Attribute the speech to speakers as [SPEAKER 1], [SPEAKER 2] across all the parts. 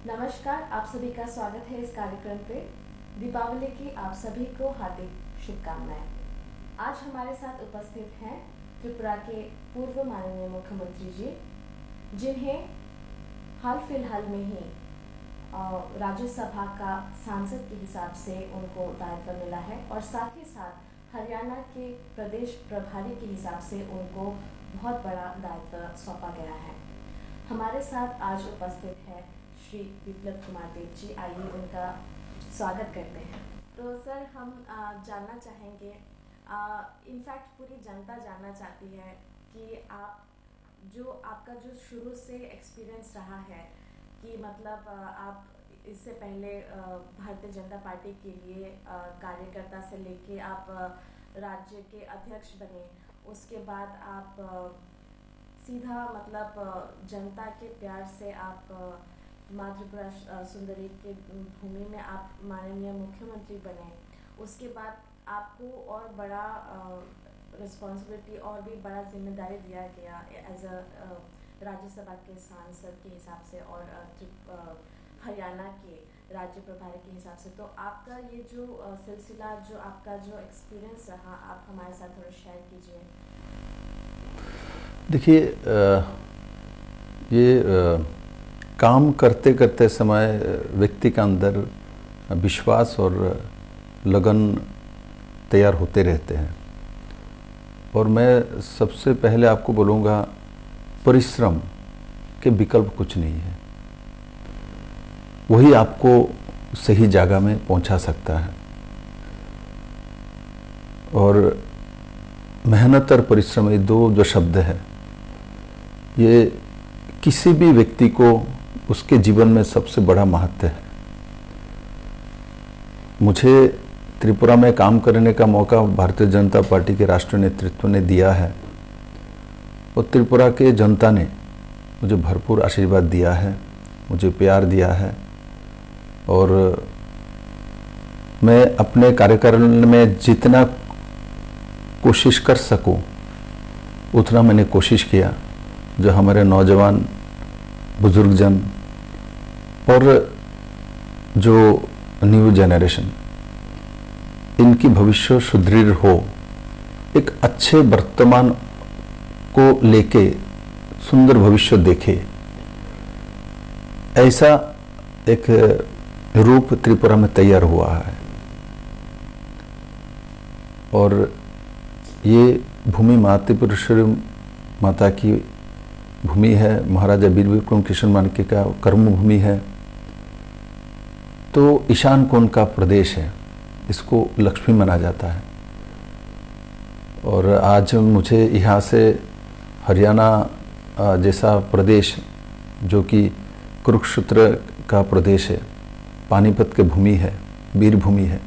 [SPEAKER 1] नमस्कार, आप सभी का स्वागत है इस कार्यक्रम पे। दीपावली की आप सभी को हार्दिक शुभकामनाएं। आज हमारे साथ उपस्थित हैं त्रिपुरा के पूर्व माननीय मुख्यमंत्री जी, जिन्हें हाल फिलहाल में ही राज्यसभा का सांसद के हिसाब से उनको दायित्व मिला है और साथ ही साथ हरियाणा के प्रदेश प्रभारी के हिसाब से उनको बहुत बड़ा दायित्व सौंपा गया है। हमारे साथ आज उपस्थित है श्री विप्लव कुमार देव जी। आइए उनका स्वागत करते हैं। तो सर, हम जानना चाहेंगे, इनफैक्ट पूरी जनता जानना चाहती है कि आपका जो शुरू से एक्सपीरियंस रहा है कि मतलब आप इससे पहले भारतीय जनता पार्टी के लिए कार्यकर्ता से लेके आप राज्य के अध्यक्ष बने, उसके बाद आप सीधा मतलब जनता के प्यार से आप माँ त्रिपुरा सुंदरी के भूमि में आप माननीय मुख्यमंत्री बने। उसके बाद आपको और बड़ा रिस्पॉन्सिबिलिटी और भी बड़ा जिम्मेदारी दिया गया एज अ राज्यसभा के सांसद के हिसाब से और हरियाणा के राज्य प्रभारी के हिसाब से। तो आपका ये जो सिलसिला, जो आपका जो एक्सपीरियंस रहा, आप हमारे साथ थोड़ा शेयर कीजिए।
[SPEAKER 2] देखिए, ये काम करते करते समय व्यक्ति के अंदर विश्वास और लगन तैयार होते रहते हैं। और मैं सबसे पहले आपको बोलूँगा, परिश्रम के विकल्प कुछ नहीं है। वही आपको सही जगह में पहुंचा सकता है। और मेहनत और परिश्रम, ये दो जो शब्द है, ये किसी भी व्यक्ति को उसके जीवन में सबसे बड़ा महत्व है। मुझे त्रिपुरा में काम करने का मौका भारतीय जनता पार्टी के राष्ट्रीय नेतृत्व ने दिया है और त्रिपुरा के जनता ने मुझे भरपूर आशीर्वाद दिया है, मुझे प्यार दिया है। और मैं अपने कार्यकाल में जितना कोशिश कर सकूं उतना मैंने कोशिश किया। जो हमारे नौजवान, बुजुर्गजन और जो न्यू जनरेशन, इनकी भविष्य सुदृढ़ हो, एक अच्छे वर्तमान को लेके सुंदर भविष्य देखे, ऐसा एक रूप त्रिपुरा में तैयार हुआ है। और ये भूमि माँ त्रिपुरेश्वरी माता की भूमि है, महाराजा वीर विक्रम कृष्ण मानकी का कर्म भूमि है। तो ईशान कोण का प्रदेश है, इसको लक्ष्मी माना जाता है। और आज मुझे यहाँ से हरियाणा जैसा प्रदेश, जो कि कुरुक्षेत्र का प्रदेश है, पानीपत की भूमि है, वीर भूमि है,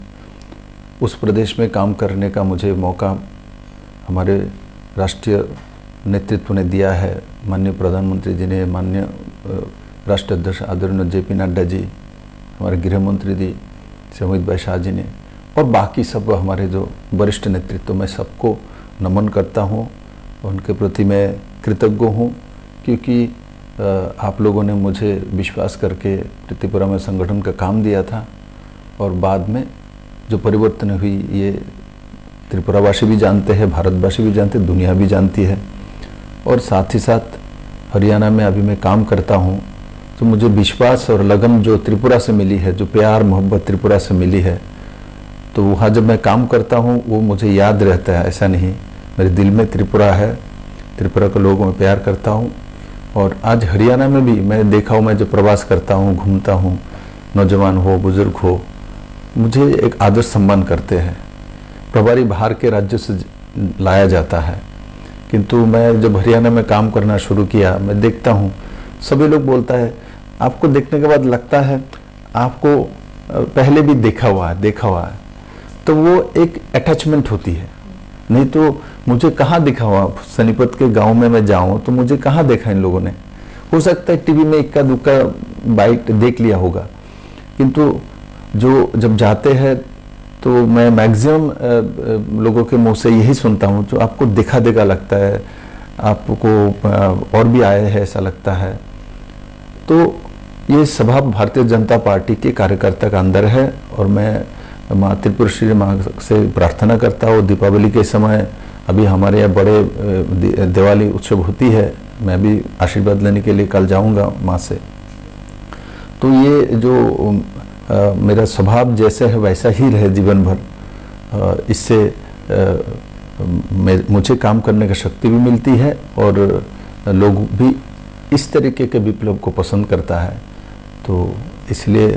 [SPEAKER 2] उस प्रदेश में काम करने का मुझे मौका हमारे राष्ट्रीय नेतृत्व ने दिया है। माननीय प्रधानमंत्री जी ने, माननीय राष्ट्रीय अध्यक्ष आदरणीय जेपी नड्डा जी, हमारे गृह मंत्री जी अमित भाई शाह जी ने, और बाकी सब हमारे जो वरिष्ठ नेतृत्व, मैं सबको नमन करता हूँ। उनके प्रति मैं कृतज्ञ हूँ, क्योंकि आप लोगों ने मुझे विश्वास करके त्रिपुरा में संगठन का काम दिया था। और बाद में जो परिवर्तन हुई, ये त्रिपुरावासी भी जानते हैं, भारतवासी भी जानते हैं, दुनिया भी जानती है। और साथ ही साथ हरियाणा में अभी मैं काम करता हूँ, तो मुझे विश्वास और लगन जो त्रिपुरा से मिली है, जो प्यार मोहब्बत त्रिपुरा से मिली है, तो वहाँ जब मैं काम करता हूँ वो मुझे याद रहता है। ऐसा नहीं, मेरे दिल में त्रिपुरा है, त्रिपुरा के लोगों में प्यार करता हूँ। और आज हरियाणा में भी मैं देखा हूँ, मैं जब प्रवास करता हूँ, घूमता हूँ, नौजवान हो, बुजुर्ग हो, मुझे एक आदर सम्मान करते हैं। प्रभारी बाहर के राज्य से लाया जाता है, किंतु मैं जब हरियाणा में काम करना शुरू किया, मैं देखता हूँ सभी लोग बोलता है, आपको देखने के बाद लगता है आपको पहले भी देखा हुआ है। तो वो एक अटैचमेंट होती है। नहीं तो मुझे कहाँ दिखा हुआ, सोनीपत के गांव में मैं जाऊं तो मुझे कहाँ देखा इन लोगों ने। हो सकता है टीवी में इक्का दुक्का बाइट देख लिया होगा, किंतु जो जब जाते हैं तो मैं मैक्सिमम लोगों के मुंह से यही सुनता हूँ, जो आपको देखा लगता है, आपको और भी आए हैं ऐसा लगता है। तो ये स्वभाव भारतीय जनता पार्टी के कार्यकर्ता का अंदर है और मैं माँ त्रिपुरेश्वरी माँ से प्रार्थना करता हूँ। दीपावली के समय अभी हमारे यहाँ बड़े दिवाली उत्सव होती है, मैं भी आशीर्वाद लेने के लिए कल जाऊँगा माँ से। तो ये जो मेरा स्वभाव जैसे है वैसा ही रहे जीवन भर, इससे मुझे काम करने की शक्ति भी मिलती है और लोग भी इस तरीके के विप्लव को पसंद करता है। तो इसलिए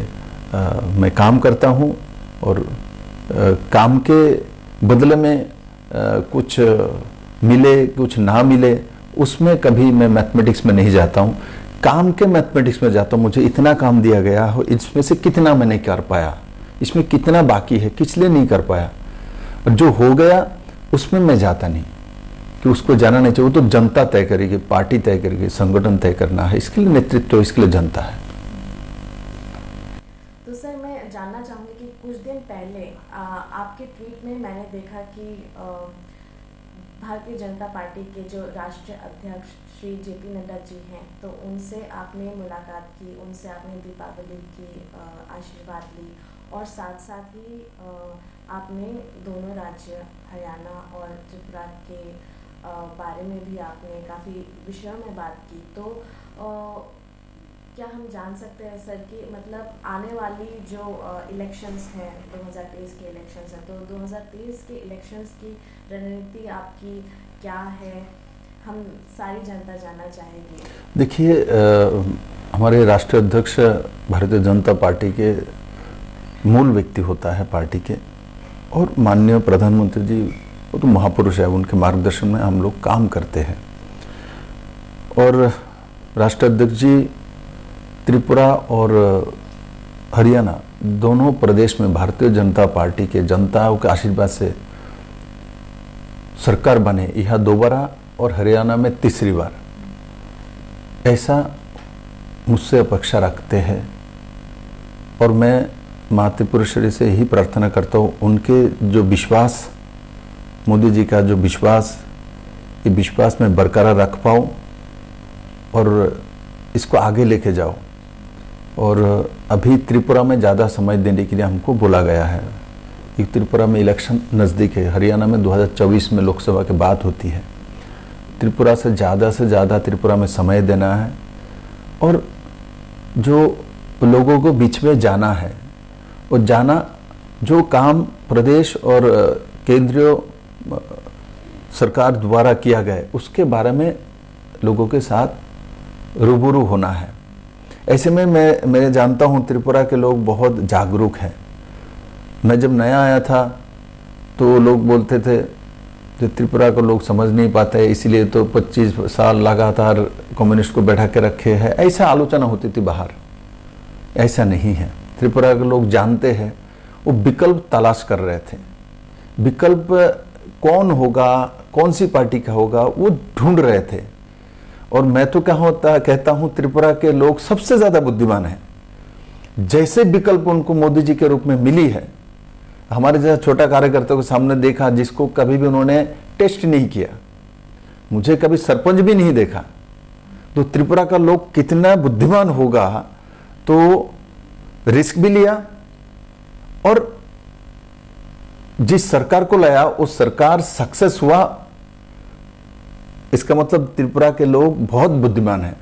[SPEAKER 2] मैं काम करता हूँ और काम के बदले में कुछ मिले कुछ ना मिले उसमें कभी मैं मैथमेटिक्स में नहीं जाता हूँ, काम के मैथमेटिक्स में जाता हूँ। मुझे इतना काम दिया गया हो, इसमें से कितना मैं नहीं कर पाया, इसमें कितना बाकी है, किस लिए नहीं कर पाया, और जो हो गया उसमें मैं जाता नहीं कि उसको जाना नहीं चाहिए। वो तो जनता तय करेगी, पार्टी तय करेगी, संगठन तय करना है, इसके लिए नेतृत्व, इसके लिए जनता है।
[SPEAKER 1] तो सर मैं जानना चाहूंगी कि कुछ दिन पहले आपके ट्वीट में मैंने देखा कि भारतीय जनता पार्टी के जो राष्ट्रीय अध्यक्ष श्री जेपी नड्डा जी हैं, तो उनसे आपने मुलाकात की, उनसे आपने दीपावली की आशीर्वाद ली और साथ साथ ही आपने दोनों राज्य हरियाणा और त्रिपुरा के बारे में भी आपने काफ़ी विषयों में बात की। तो क्या हम जान सकते हैं सर कि मतलब आने वाली जो इलेक्शंस हैं, 2023 के इलेक्शंस हैं, तो 2023 के इलेक्शंस की रणनीति आपकी क्या है, हम सारी जनता जानना चाहेगी।
[SPEAKER 2] देखिए, हमारे राष्ट्रीय अध्यक्ष भारतीय जनता पार्टी के मूल व्यक्ति होता है पार्टी के, और माननीय प्रधानमंत्री जी वो तो महापुरुष है, उनके मार्गदर्शन में हम लोग काम करते हैं। और राष्ट्रीय अध्यक्ष जी त्रिपुरा और हरियाणा दोनों प्रदेश में भारतीय जनता पार्टी के जनताओं के आशीर्वाद से सरकार बने, यह दोबारा और हरियाणा में तीसरी बार, ऐसा मुझसे अपेक्षा रखते हैं। और मैं माँ त्रिपुरेश्वरी से यही प्रार्थना करता हूँ, उनके जो विश्वास, मोदी जी का जो विश्वास, ये विश्वास मैं बरकरार रख पाऊँ और इसको आगे लेके जाओ। और अभी त्रिपुरा में ज़्यादा समय देने के लिए हमको बोला गया है। एक त्रिपुरा में इलेक्शन नज़दीक है, हरियाणा में 2024 में लोकसभा की बात होती है। त्रिपुरा से ज़्यादा त्रिपुरा में समय देना है और जो लोगों को बीच में जाना है और जाना, जो काम प्रदेश और केंद्रीय सरकार द्वारा किया गया उसके बारे में लोगों के साथ रूबरू होना है। ऐसे में मैं जानता हूँ त्रिपुरा के लोग बहुत जागरूक हैं। मैं जब नया आया था तो लोग बोलते थे जो त्रिपुरा को लोग समझ नहीं पाते, इसीलिए तो 25 साल लगातार कम्युनिस्ट को बैठा के रखे हैं, ऐसा आलोचना होती थी बाहर। ऐसा नहीं है, त्रिपुरा के लोग जानते हैं, वो विकल्प तलाश कर रहे थे। विकल्प कौन होगा, कौन सी पार्टी का होगा, वो ढूंढ रहे थे। और मैं तो कहता हूं त्रिपुरा के लोग सबसे ज्यादा बुद्धिमान हैं। जैसे विकल्प उनको मोदी जी के रूप में मिली है, हमारे जैसा छोटा कार्यकर्ता को सामने देखा जिसको कभी भी उन्होंने टेस्ट नहीं किया, मुझे कभी सरपंच भी नहीं देखा, तो त्रिपुरा का लोग कितना बुद्धिमान होगा। तो रिस्क भी लिया और जिस सरकार को लाया उस सरकार सक्सेस हुआ। इसका मतलब त्रिपुरा के लोग बहुत बुद्धिमान हैं।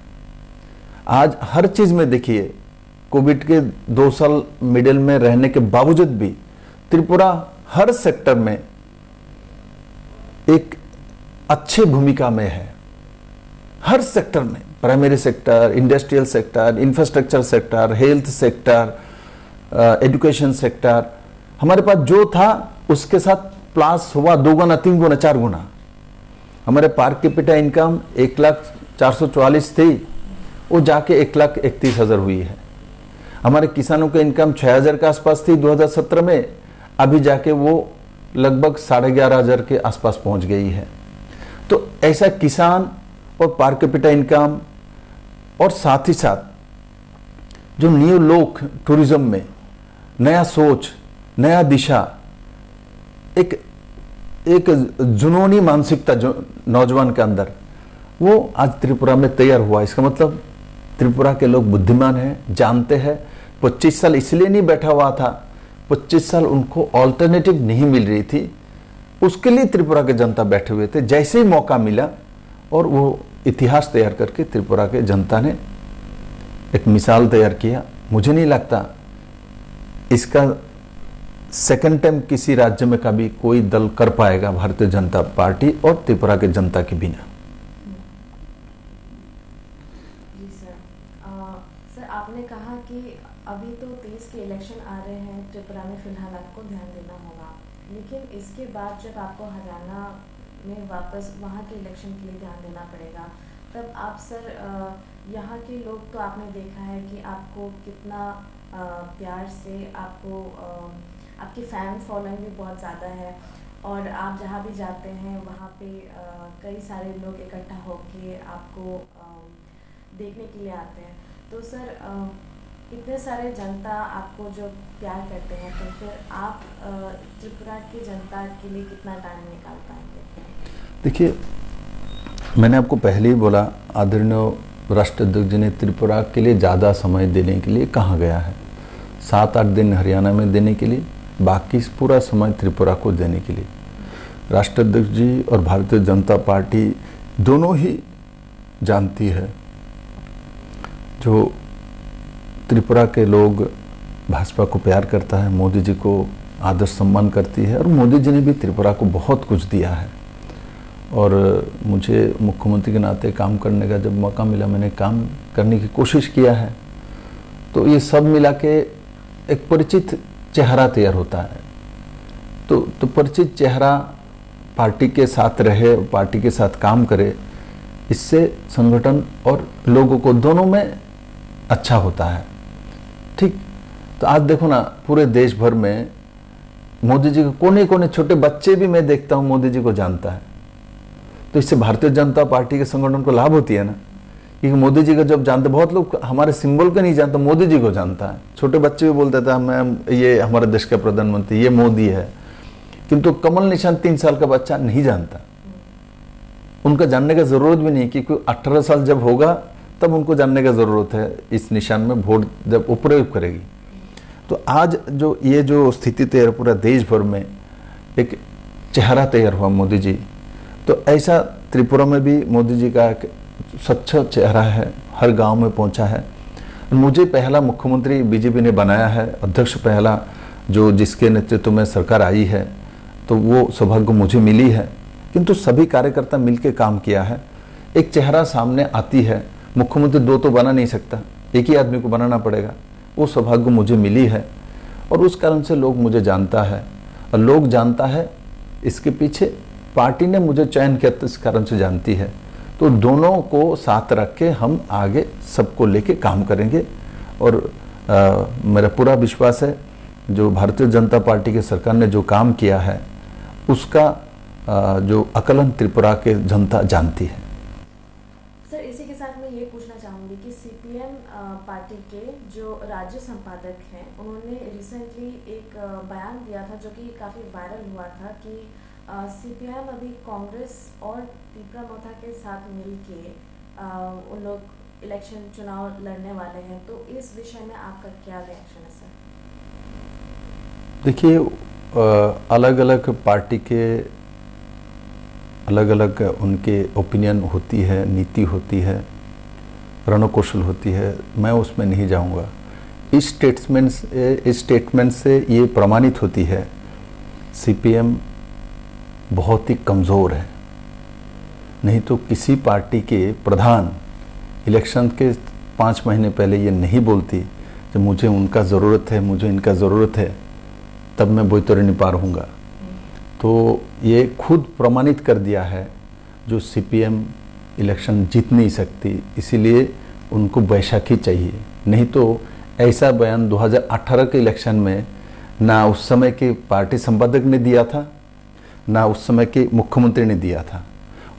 [SPEAKER 2] आज हर चीज में देखिए, कोविड के 2 साल मिडिल में रहने के बावजूद भी त्रिपुरा हर सेक्टर में एक अच्छी भूमिका में है। हर सेक्टर में, primary sector, industrial sector, infrastructure sector, health sector, education sector, हमारे पास जो था उसके साथ प्लस हुआ 2 गुना, 3 गुना, 4 गुना। हमारे पर कैपिटा इनकम 1,04,44 थी, वो जाके 1,31,000 हुई है। हमारे किसानों का इनकम 6,000 के आसपास थी 2017 में, अभी जाके वो लगभग 11,500 के आसपास पहुंच गई है। तो ऐसा किसान और पर कैपिटा इनकम, और साथ ही साथ जो न्यू लोग टूरिज्म में नया सोच, नया दिशा, एक जुनूनी मानसिकता जो नौजवान के अंदर, वो आज त्रिपुरा में तैयार हुआ। इसका मतलब त्रिपुरा के लोग बुद्धिमान हैं, जानते हैं। 25 साल इसलिए नहीं बैठा हुआ था, 25 साल उनको ऑल्टरनेटिव नहीं मिल रही थी, उसके लिए त्रिपुरा के जनता बैठे हुए थे। जैसे ही मौका मिला और वो इतिहास तैयार करके त्रिपुरा के जनता ने एक मिसाल तैयार किया। मुझे नहीं लगता इसका सेकंड टाइम किसी राज्य में कभी कोई दल कर पाएगा, भारतीय जनता पार्टी और त्रिपुरा के जनता के बिना।
[SPEAKER 1] जी सर, सर आपने कहा कि अभी तो 23 के इलेक्शन आ रहे हैं, त्रिपुरा में फिलहाल आपको ध्यान देना होगा, लेकिन इसके बाद जब आपको हरियाणा में वापस वहाँ के इलेक्शन के लिए ध्यान देना पड़ेगा, तब आप सर यहाँ के लोग तो आपने देखा है कि आपको कितना प्यार से आपको आपकी फैन फॉलोइंग भी बहुत ज़्यादा है, और आप जहाँ भी जाते हैं वहाँ पे कई सारे लोग इकट्ठा होके आपको देखने के लिए आते हैं। तो सर इतने सारे जनता आपको जो प्यार करते हैं, तो फिर आप त्रिपुरा की जनता के लिए कितना टाइम निकाल पाएंगे?
[SPEAKER 2] देखिए, मैंने आपको पहले ही बोला, आदरणीय राष्ट्राध्यक्ष जी ने त्रिपुरा के लिए ज़्यादा समय देने के लिए कहा गया है। 7-8 दिन हरियाणा में देने के लिए, बाकी पूरा समय त्रिपुरा को देने के लिए। राष्ट्राध्यक्ष जी और भारतीय जनता पार्टी दोनों ही जानती है, जो त्रिपुरा के लोग भाजपा को प्यार करता है, मोदी जी को आदर सम्मान करती है, और मोदी जी ने भी त्रिपुरा को बहुत कुछ दिया है। और मुझे मुख्यमंत्री के नाते काम करने का जब मौका मिला, मैंने काम करने की कोशिश किया है। तो ये सब मिला के एक परिचित चेहरा तैयार होता है। तो परिचित चेहरा पार्टी के साथ रहे, पार्टी के साथ काम करे, इससे संगठन और लोगों को दोनों में अच्छा होता है। ठीक, तो आज देखो ना, पूरे देश भर में मोदी जी के कोने कोने छोटे बच्चे भी मैं देखता हूँ मोदी जी को जानता है। तो इससे भारतीय जनता पार्टी के संगठन को लाभ होती है ना, क्योंकि मोदी जी को जब जानते, बहुत लोग हमारे सिंबल को नहीं जानते, मोदी जी को जानता है। छोटे बच्चे भी बोलते थे मैं ये हमारे देश का प्रधानमंत्री ये मोदी है, किंतु कमल निशान 3 साल का बच्चा नहीं जानता। उनका जानने का जरूरत भी नहीं, क्योंकि 18 साल जब होगा तब उनको जानने का जरूरत है इस निशान में वोट जब उपयोग करेगी। तो आज जो ये जो स्थिति तैयार पूरा देश भर में एक चेहरा तैयार हुआ मोदी जी, तो ऐसा त्रिपुरा में भी मोदी जी का एक सच्चा चेहरा है, हर गांव में पहुंचा है। मुझे पहला मुख्यमंत्री बीजेपी ने बनाया है, अध्यक्ष पहला जो जिसके नेतृत्व में सरकार आई है, तो वो सौभाग्य मुझे मिली है। किंतु सभी कार्यकर्ता मिलकर काम किया है, एक चेहरा सामने आती है। मुख्यमंत्री 2 तो बना नहीं सकता, एक ही आदमी को बनाना पड़ेगा, वो सौभाग्य मुझे मिली है। और उस कारण से लोग मुझे जानता है, और लोग जानता है इसके पीछे पार्टी ने मुझे चयन किया, तो इस कारण से जानती है। तो दोनों को साथ रख के हम आगे सबको लेके काम करेंगे। और मेरा पूरा विश्वास है जो भारतीय जनता पार्टी की सरकार ने जो काम किया है उसका जो आकलन त्रिपुरा के जनता जानती है।
[SPEAKER 1] सर इसी के साथ मैं ये पूछना चाहूँगी कि सीपीएम पार्टी के जो राज्य संपादक हैं, उन्होंने रिसेंटली एक बयान दिया था जो कि काफ़ी वायरल हुआ था कि सीपीएम अभी कांग्रेस और त्रिपुरा मोथा के साथ मिलके उन लोग इलेक्शन चुनाव लड़ने वाले हैं। तो इस विषय में आपका क्या रिएक्शन है सर?
[SPEAKER 2] देखिए, अलग अलग पार्टी के अलग अलग उनके ओपिनियन होती है, नीति होती है, रणकौशल होती है, मैं उसमें नहीं जाऊंगा। इस स्टेटमेंट से ये प्रमाणित होती है सीपीएम बहुत ही कमज़ोर है। नहीं तो किसी पार्टी के प्रधान इलेक्शन के 5 महीने पहले ये नहीं बोलती कि मुझे उनका ज़रूरत है, मुझे इनका ज़रूरत है, तब मैं बैतरणी पार होऊंगा। तो ये खुद प्रमाणित कर दिया है जो सीपीएम इलेक्शन जीत नहीं सकती, इसीलिए उनको बैसाखी चाहिए। नहीं तो ऐसा बयान 2018 के इलेक्शन में ना उस समय के पार्टी संपादक ने दिया था, ना उस समय के मुख्यमंत्री ने दिया था।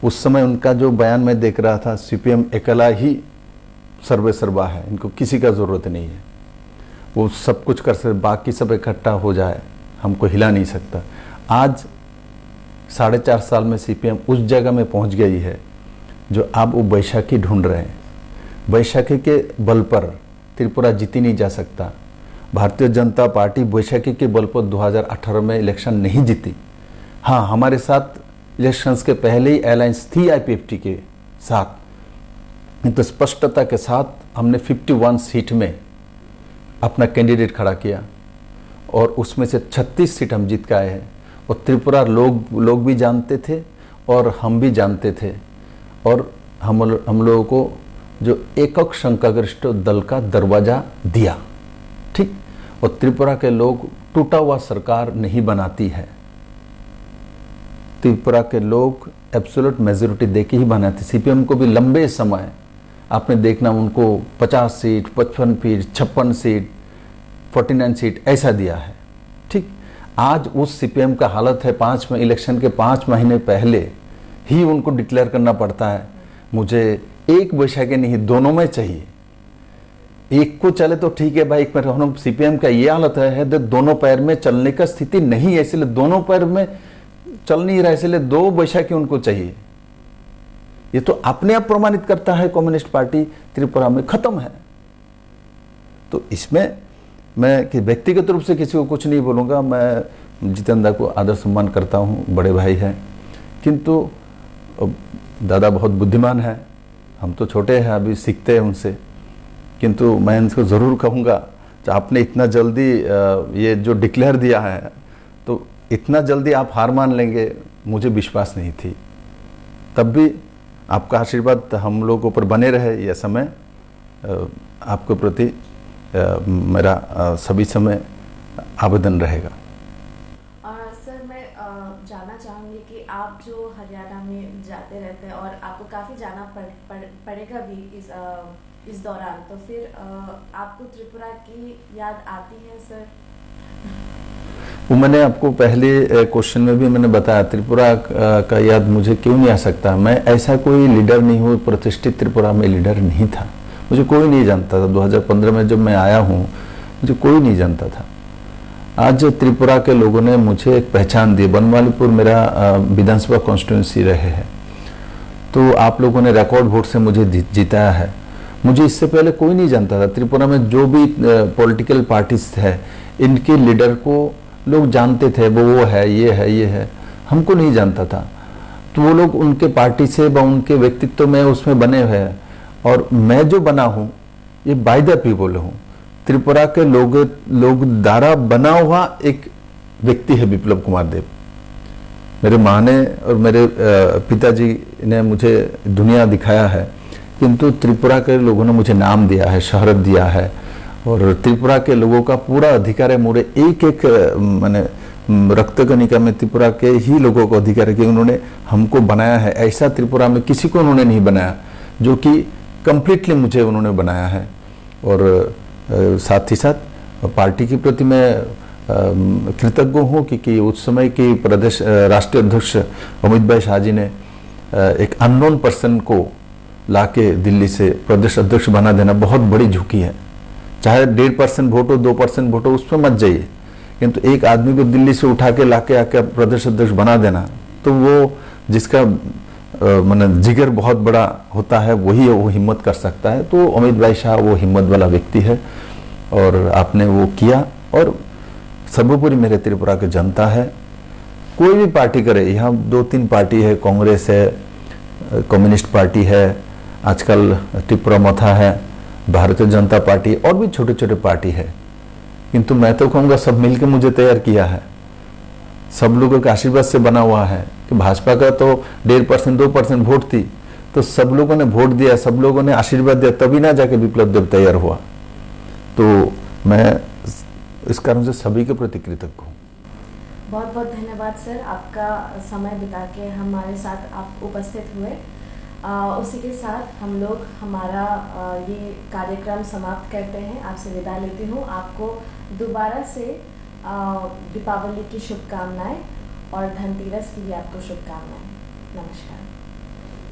[SPEAKER 2] उस समय उनका जो बयान मैं देख रहा था, सीपीएम अकेला ही सर्वे सर्वा है, इनको किसी का ज़रूरत नहीं है, वो सब कुछ कर सकते, बाकी सब इकट्ठा हो जाए हमको हिला नहीं सकता। आज 4.5 साल में सीपीएम उस जगह में पहुंच गई है जो अब वो बैसाखी ढूंढ रहे हैं। वैशाखी के बल पर त्रिपुरा जीती नहीं जा सकता। भारतीय जनता पार्टी वैशाखी के बल पर 2018 में इलेक्शन नहीं जीती। हाँ, हमारे साथ इलेक्शंस के पहले ही अलायंस थी आईपीएफटी के साथ, तो स्पष्टता के साथ हमने 51 सीट में अपना कैंडिडेट खड़ा किया और उसमें से 36 सीट हम जीत के आए हैं। और त्रिपुरा लोग भी जानते थे और हम भी जानते थे, और हम लोगों को जो एकक संख्यागरिष्ठ दल का दरवाजा दिया, ठीक। और त्रिपुरा के लोग टूटा हुआ सरकार नहीं बनाती है, त्रिपुरा के लोग एब्सोल्यूट मेजोरिटी देके ही बनाते। सीपीएम को भी लंबे समय आपने देखना उनको 50 सीट, 55 सीट, 56 सीट, 49 सीट ऐसा दिया है, ठीक। आज उस सीपीएम का हालत है, इलेक्शन के 5 महीने पहले ही उनको डिक्लेयर करना पड़ता है मुझे एक वैशाखी नहीं, दोनों में चाहिए। एक को चले तो ठीक है भाई, एक में सीपीएम का ये हालत है दोनों पैर में चलने का स्थिति नहीं है, इसलिए दोनों पैर में चल नहीं रहा, इसलिए 2 वैशाखी उनको चाहिए। ये तो अपने आप प्रमाणित करता है कम्युनिस्ट पार्टी त्रिपुरा में खत्म है। तो इसमें मैं कि व्यक्तिगत रूप से किसी को कुछ नहीं बोलूँगा, मैं जितेंद्र को आदर सम्मान करता हूँ, बड़े भाई हैं, किंतु दादा बहुत बुद्धिमान है, हम तो छोटे हैं, अभी सीखते हैं उनसे। किंतु मैं इनको ज़रूर कहूँगा कि आपने इतना जल्दी ये जो डिक्लेयर दिया है, तो इतना जल्दी आप हार मान लेंगे मुझे विश्वास नहीं थी। तब भी आपका आशीर्वाद हम लोगों पर बने रहे, यह समय आपके प्रति मेरा सभी समय आवेदन रहेगा।
[SPEAKER 1] और सर मैं जानना चाहूँगी कि आप जो हरियाणा में जाते रहते हैं और आपको काफ़ी जाना पड़ेगा भी इस दौरान, तो फिर आपको त्रिपुरा की याद आती है सर?
[SPEAKER 2] वो मैंने आपको पहले क्वेश्चन में भी मैंने बताया, त्रिपुरा का याद मुझे क्यों नहीं आ सकता। मैं ऐसा कोई लीडर नहीं हूँ, प्रतिष्ठित त्रिपुरा में लीडर नहीं था, मुझे कोई नहीं जानता था। 2015 में जब मैं आया हूँ मुझे कोई नहीं जानता था। आज त्रिपुरा के लोगों ने मुझे एक पहचान दी। बनवालीपुर मेरा विधानसभा कॉन्स्टिट्यूंसी रहे हैं, तो आप लोगों ने रिकॉर्ड वोट से मुझे जिताया है। मुझे इससे पहले कोई नहीं जानता था। त्रिपुरा में जो भी पॉलिटिकल पार्टीज है, इनके लीडर को लोग जानते थे, वो है, ये है, ये है, हमको नहीं जानता था। तो वो लोग उनके पार्टी से व उनके व्यक्तित्व में उसमें बने हुए हैं, और मैं जो बना हूँ ये बाय द पीपल हूँ। त्रिपुरा के लोग द्वारा बना हुआ एक व्यक्ति है विप्लव कुमार देव। मेरे माँ ने और मेरे पिताजी ने मुझे दुनिया दिखाया है, किंतु त्रिपुरा के लोगों ने मुझे नाम दिया है, शहरत दिया है, और त्रिपुरा के लोगों का पूरा अधिकार है। मेरे एक मैंने रक्त कणिका में त्रिपुरा के ही लोगों को अधिकार है कि उन्होंने हमको बनाया है। ऐसा त्रिपुरा में किसी को उन्होंने नहीं बनाया, जो कि कंप्लीटली मुझे उन्होंने बनाया है। और साथ ही साथ पार्टी के प्रति मैं कृतज्ञ हूँ कि उस समय की प्रदेश राष्ट्रीय अध्यक्ष अमित भाई शाह जी ने एक अननोन पर्सन को लाके दिल्ली से प्रदेश अध्यक्ष बना देना बहुत बड़ी झुकी है। चाहे 1.5% वोट हो, 2% वोट हो, उसमें मत जाइए, किंतु एक आदमी को दिल्ली से उठा के लाके आके प्रदेश अध्यक्ष बना देना, तो वो जिसका माने जिगर बहुत बड़ा होता है वही वो हिम्मत कर सकता है। तो अमित भाई शाह वो हिम्मत वाला व्यक्ति है, और आपने वो किया। और सर्वोपरि मेरे त्रिपुरा की जनता है, कोई भी पार्टी करे, यहाँ 2-3 पार्टी है, कांग्रेस है, कम्युनिस्ट पार्टी है, आजकल त्रिपुरा मथा है, भारतीय जनता पार्टी, और भी छोटे छोटे पार्टी है, किंतु मैं तो कहूँगा सब मिलकर मुझे तैयार किया है, सब लोगों के आशीर्वाद से बना हुआ है। कि भाजपा का तो 1.5% 2% वोट थी, तो सब लोगों ने वोट दिया, सब लोगों ने आशीर्वाद दिया, तभी ना जाके विप्लव देव तैयार हुआ। तो मैं इस कारण से सभी के प्रति कृतज्ञ हूँ।
[SPEAKER 1] बहुत बहुत धन्यवाद सर, आपका समय बिता के हमारे साथ आप उपस्थित हुए। उसी के साथ हम लोग हमारा ये कार्यक्रम समाप्त करते हैं, आपसे विदा लेती हूँ। आपको दोबारा से दीपावली की शुभकामनाएं और धनतेरस की भी आपको शुभकामनाएं। नमस्कार।